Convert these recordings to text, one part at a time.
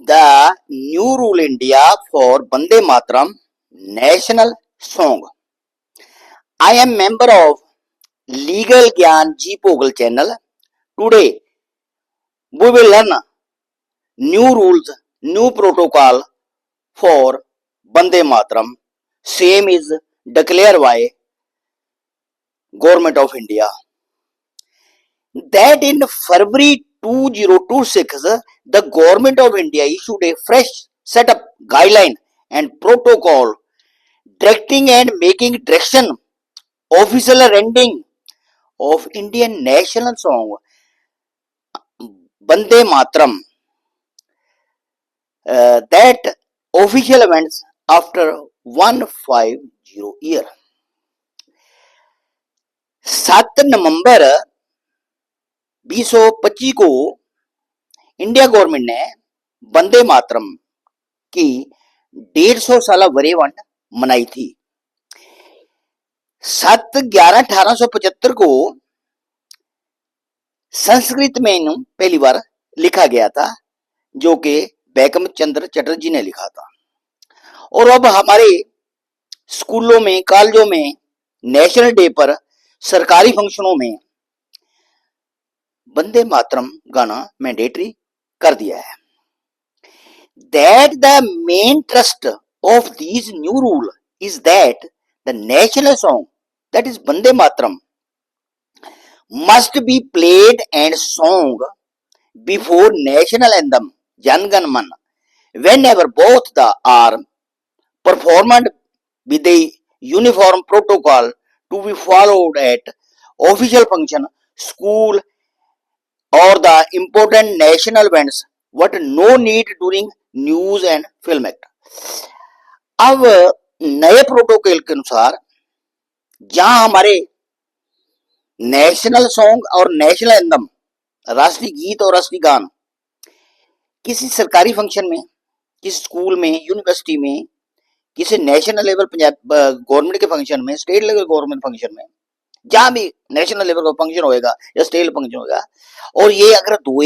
The new rule India for Bande Mataram national song. I am member of Legal Gyan G Pogal channel. Today we will learn new rules, new protocol for Bande Mataram. Same is declared by Government of India. That in February 2026, the Government of India issued a fresh set up guideline and protocol directing and making direction official rendering of Indian national song Bande Mataram, that official events after 150 year. 7 नवंबर 2025 को India government ने वंदे मातरम की 150 साल वर्षगांठ मनाई थी। 7/11/1875 को संस्कृत में पहली बार लिखा गया था, जो कि बैंकिम चंद्र चटर्जी ने लिखा था। और अब हमारे स्कूलों में, कॉलेजों में नेशनल डे पर सरकारी फंक्शनों में वंदे मातरम गाना मैंडेटरी कर दिया है। That the main thrust of these new rule is that the national song, that is Vande Mataram, must be played and sung before national anthem Jan Gan Man, whenever both the are performed with a uniform protocol to be followed at official function, school or the important national events, what no need during news and film act. अब नए protocol के अनुसार जहां हमारे national song और national anthem, राष्ट्रीय गीत और राष्ट्रीय गान किसी सरकारी फंक्शन में, किसी स्कूल में, यूनिवर्सिटी में, किसी नेशनल लेवल पंजाब गवर्नमेंट के फंक्शन में, स्टेट लेवल गवर्नमेंट फंक्शन में, जहां भी नेशनल लेवल का फंक्शन होएगा या स्टेट फंक्शन होगा, और ये अगर दो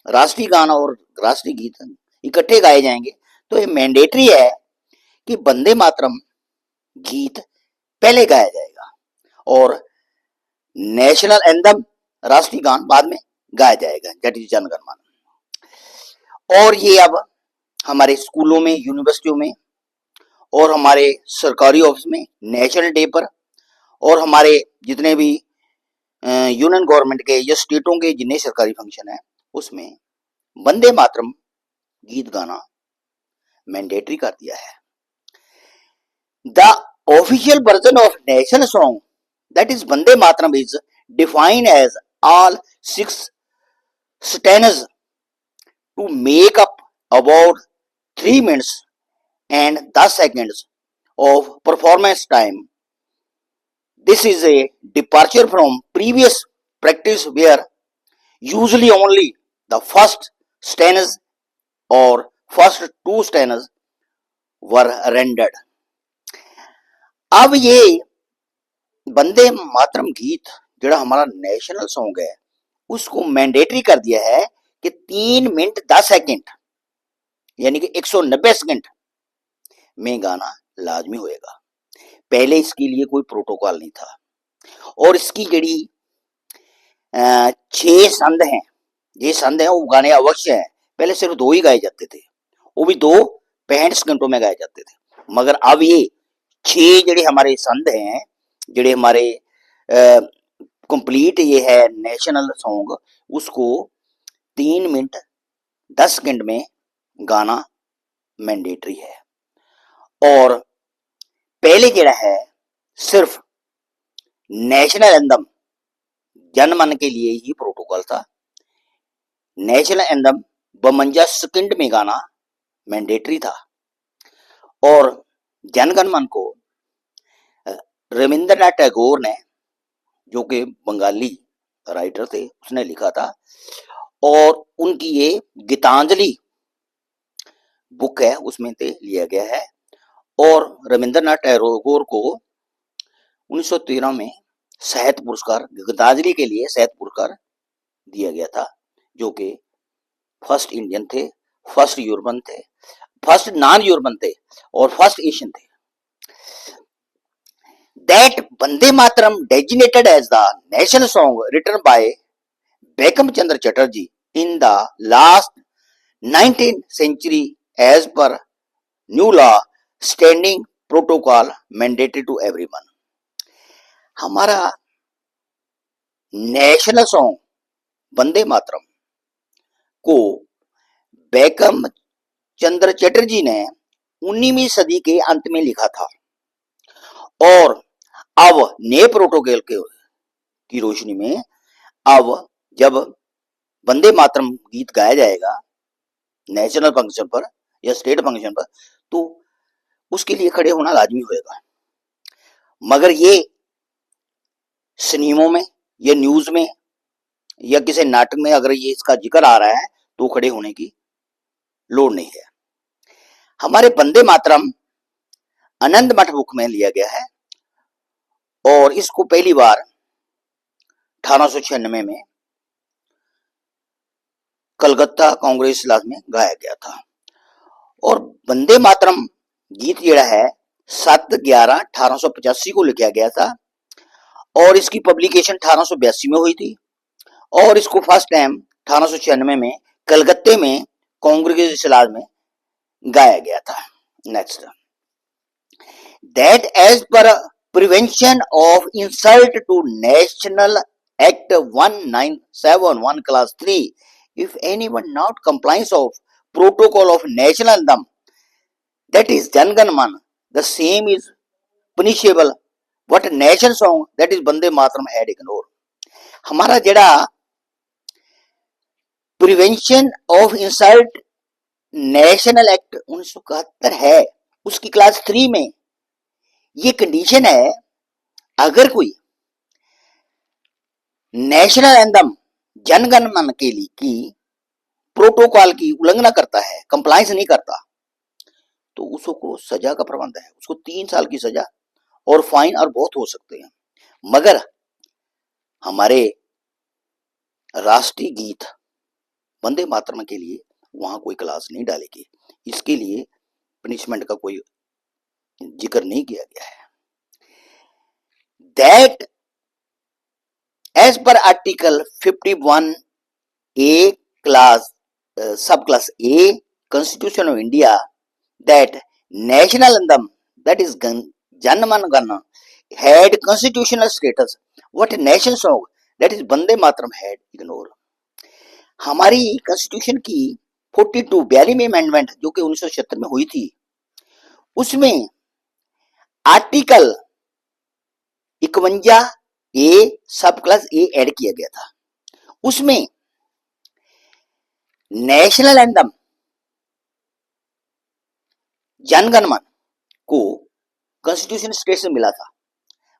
राष्ट्रीय गान और राष्ट्रीय गीत इकट्ठे गाए जाएंगे तो ये मैंडेटरी है कि वंदे मातरम गीत पहले गाया जाएगा और नेशनल एंथम, राष्ट्रीय गान बाद में गाया जाएगा, दैट इज जन गण मन। और ये अब हमारे स्कूलों में, यूनिवर्सिटियों में और हमारे सरकारी ऑफिस में नेशनल डे पर, और हमारे जितने भी यूनियन गवर्नमेंट के या स्टेटों के जितने सरकारी फंक्शन है उसमें वंदे मातरम गीत गाना मैंडेटरी कर दिया है। The official version of national song, that is Vande Mataram, is defined as all 6 stanzas to make up about 3 minutes and 10 seconds of performance time. This is a departure from previous practice where usually only the first stanzas और first 2 स्टैन्ज़as वर rendered. अब ये वंदे मातरम गीत जो हमारा national song है उसको mandatory कर दिया है कि 3 मिनट 10 सेकंड यानी कि 190 सेकंड में गाना लाजमी होएगा। पहले इसके लिए कोई प्रोटोकॉल नहीं था और इसकी जड़ी 6 संद हैं, ये संद हैं वो गाने अवश्य हैं। पहले सिर्फ 2 ही गाए जाते थे, वो भी 2 65 सेकंडों में गाए जाते थे, मगर अब ये 6 जड़े हमारे संद हैं, जड़े हमारे कंप्लीट ये है नेशनल सॉन्ग, उसको 3 मिनट 10 सेकंड में गाना मैंडेटरी है। और पहले जड़ा है सिर्फ नेशनल एंथम जनमन के लिए ही प्रोटोकॉल था। नेशनल एंथम 52 सेकंड में गाना मैंडेटरी था और जनगण मन को रविंद्रनाथ टैगोर ने, जो कि बंगाली राइटर थे, उसने लिखा था और उनकी ये गीतांजलि बुक है उसमें से लिया गया है। और रविंद्रनाथ टैगोर को 1913 में साहित्य पुरस्कार, गीतांजलि के लिए साहित्य पुरस्कार दिया गया था, जो कि फर्स्ट इंडियन थे, फर्स्ट यूरोपन थे, फर्स्ट नॉन यूरोपन थे और फर्स्ट एशियन थे. That Vande Mataram designated as the national song written by Bankim Chandra Chatterjee in the last 19th century as per new law standing protocol mandated to everyone. हमारा national song Vande Mataram को banking चंद्र चटर्जी ने 19वीं सदी के अंत में लिखा था और अब नए प्रोटोकॉल की रोशनी में अब जब वंदे मातरम गीत गाया जाएगा नेशनल फंक्शन पर या स्टेट फंक्शन पर तो उसके लिए खड़े होना लाजमी होएगा. मगर ये सिनेमों में या न्यूज में या किसी नाटक में अगर ये इसका जिक्र आ रहा है तो खड़े होने की लोड़ नहीं है. हमारे वंदे मातरम आनंद मठ बुक में लिया गया है और इसको पहली बार 1896 में कलकत्ता कांग्रेस इजलास में गाया गया था. और वंदे मातरम गीत जो है 7/11/1885 को लिखा गया था और इसकी पब्लिकेशन 1882 में हुई थी और इसको फर्स्ट टाइम 1896 में कलकत्ते में कांग्रेस इजलास में गाया गया था. Next, that as per prevention of insult to national act 1971 class 3 if anyone not compliance of protocol of national anthem that is Jan Gan Man the same is punishable what nation song that is Vande Mataram had ignored. हमारा जड़ा prevention of insult national act 1971 है उसकी class 3 में ये condition है अगर कोई national anthem जनगण मन के लिए की प्रोटोकॉल की उल्लंघना करता है, कंप्लायंस नहीं करता तो उसको सजा का प्रबंध है. उसको 3 साल की सजा और फाइन और बहुत हो सकते हैं. मगर हमारे राष्ट्रीय गीत वंदे मातरम के लिए वहां कोई क्लास नहीं डालेगी. इसके लिए पनिशमेंट का कोई जिक्र नहीं किया गया है. That as per article 51A class subclass A constitution of India that national anthem that is Jan Man Gana had constitutional status what nation song that is Vande Mataram had ignored. हमारी constitution की 42 amendment जो कि 1976 में हुई थी उसमें article 51 ए सब class ए add किया गया था. उसमें नेशनल एंथम जनगण मन को कॉन्स्टिट्यूशन स्टेट से मिला था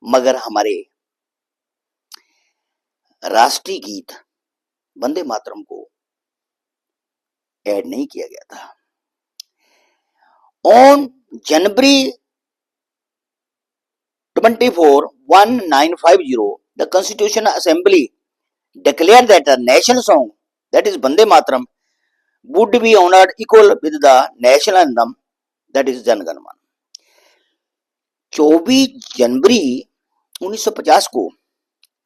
मगर हमारे राष्ट्रीय गीत वंदे मातरम को ऐड नहीं किया गया था. On January 24, 1950, the Constitutional Assembly declared that the national song, that is Vande Mataram, would be honored equal with the national anthem, that is Jan Gan Man. 24 जनवरी 1950 को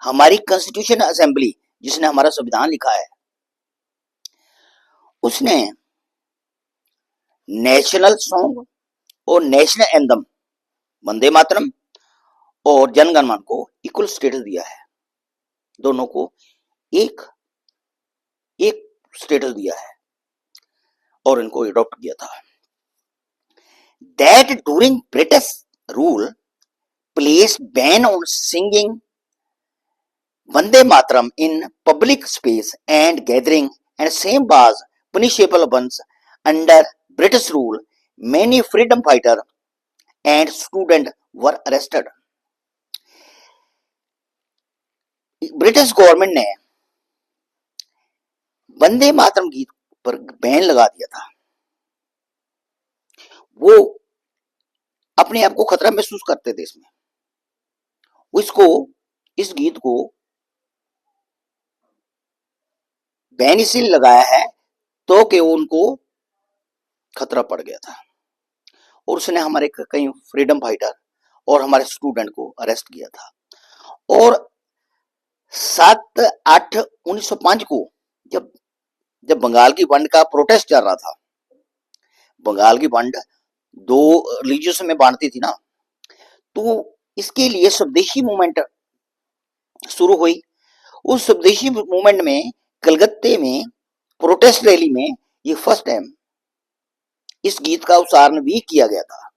हमारी कॉन्स्टिट्यूशन असेंबली जिसने हमारा संविधान लिखा है उसने नेशनल सॉन्ग और national anthem Vande Mataram और जनगण मन को इक्वल स्टेटस दिया है. दोनों को एक एक स्टेटस दिया है और इनको अडॉप्ट किया था. That during British rule place ban on singing Vande Mataram in public space and gathering and same was punishable once under British rule. Many freedom fighter and student were arrested. British government ने वंदे मातरम गीत पर ban लगा दिया था. वो अपने आप को खतरा महसूस करते थे इसमें. इस गीत को बैन इसलिए लगाया है तो कि उनको खतरा पड़ गया था और उसने हमारे कई फ्रीडम फाइटर और हमारे स्टूडेंट को अरेस्ट किया था। और 7/8/1905 को जब जब बंगाल की वंड का प्रोटेस्ट चल रहा था, बंगाल की वंड दो रिलीजियस में बांटती थी ना, तो इसके लिए स्वदेशी मूवमेंट शुरू हुई। उस स्वदेशी मूवमेंट में कलकत्ते में प्रोटेस्ट रैली में ये फर्स्ट टाइम इस गीत का उच्चारण भी किया गया था।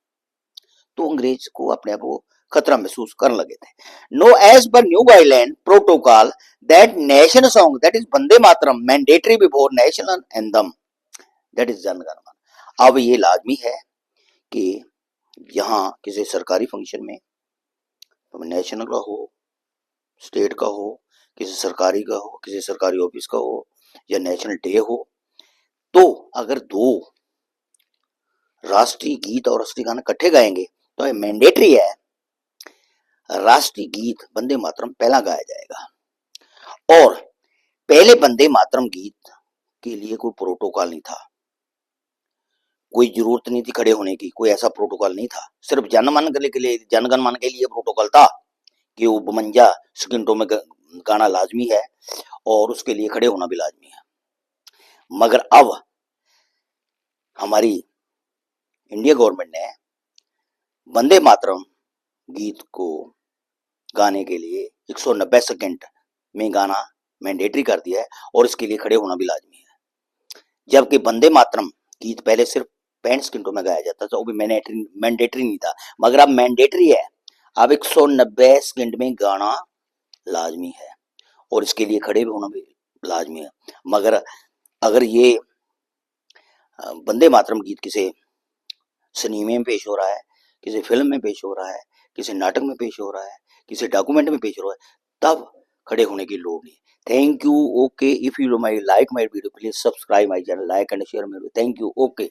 तो अंग्रेज को अपने आप को खतरा महसूस करने लगे थे। Now as per new guideline protocol that nation song that is Vande Mataram mandatory before national anthem that is Jana Gana मन। अब ये लाजमी है कि यहाँ किसी सरकारी फंक्शन में, नेशनल का हो, स्टेट का हो, किसी सरकारी का हो, किसी सरकारी ऑफिस का हो या नेशनल डे हो, तो अगर दो राष्ट्रीय गीत और राष्ट्रीय गाना इकट्ठे गाएंगे तो ये मैंडेटरी है, राष्ट्रीय गीत वंदे मातरम पहला गाया जाएगा। और पहले वंदे मातरम गीत के लिए कोई प्रोटोकॉल नहीं था, कोई जरूरत नहीं थी खड़े होने की, कोई ऐसा प्रोटोकॉल नहीं था। सिर्फ जनगण मन के लिए प्रोटोकॉल था कि वो 52 सेकंडों में गाना लाजमी है और उसके लिए खड़े होना भी लाजमी है। मगर अब हमारी इंडिया गवर्नमेंट ने वंदे मातरम गीत को गाने के लिए 190 सेकंड में गाना मैंडेटरी कर दिया है और इसके लिए खड़े होना भी लाजमी है। जबकि वंदे मातरम गीत पहले सिर्फ 65 सेकंडों में गाया जाता था, वो भी मैंडेटरी नहीं था, मगर अब मैंडेटरी है। अब 190 सेकंड में गाना लाजमी है और इसके लिए खड़े भी होना भी लाजमी है। मगर अगर ये वंदे मातरम गीत किसी सिनेमे में पेश हो रहा है, किसी फिल्म में पेश हो रहा है, किसी नाटक में पेश हो रहा है, किसी डॉक्यूमेंट में पेश हो रहा है, तब खड़े होने की लोड़ नहीं। Thank you. Okay, if you like my video please subscribe my channel, like and share my video. Thank you. Okay.